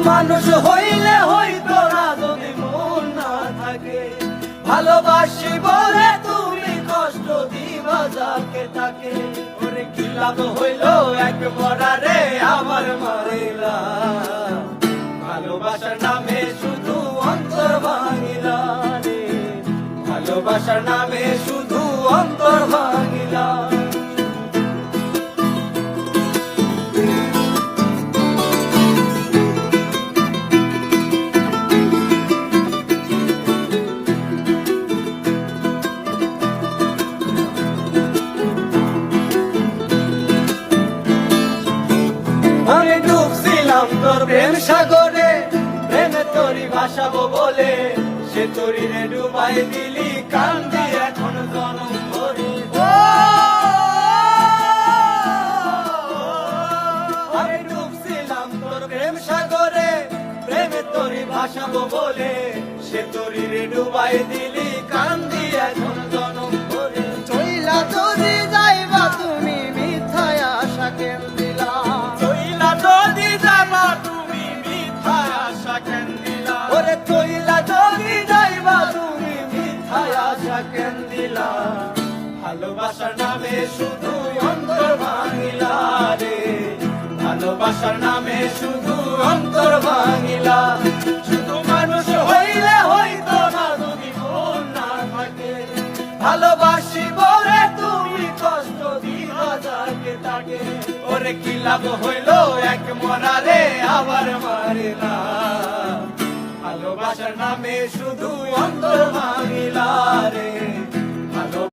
মানুষ হইলে হইতো না যদি মন না থাকে, ভালোবাসি বলে তুমি কষ্ট দিবা যাকে তাকে। ওরে কি লাভ হইল এক মরারে আমার মারিলা, ভালোবাসার নামে শুধু অন্তর ভাঙিলা রে, ভালোবাসার নামে শুধু অন্তর ভাঙিলা। আমি ডুবছিলাম তোর প্রেম সাগরে, প্রেমে তোরই ভাসাবো বলে, সে তোরি রে ডুবাই দিলি, কান্দি এখন জনম ভরে। আমি ডুবছিলাম তোর প্রেম সাগরে, প্রেমে তোরই ভাসাবো বলে, সে তোরি রে ডুবাই দিলি, কান্দি এখন জনম ভরে। চইলা যদি যাইবা তুমি মিথ্যায় আশা কেন দিলা, চইলা যদি যাবা তুমি মিথ্যায় আশা কেন দিলা, ওরে চইলা যদি যাইবা তুমি মিথ্যায় আশা কেন দিলা। ভালোবাসার নামে শুধু অন্তর ভাঙিলা রে, ভালোবাসার নামে শুধু অন্তর ভাঙিলা। শুধু মানুষ হইলে হইতো না যদি মন না থাকে, ভালোবাসি বলে তুমি কষ্ট দিবা যাকে তাকে। ওরে কি লাভ হইল এক মরারে আবার মারিলা, ভালোবাসার নামে শুধু অন্তর ভাঙিলা রে,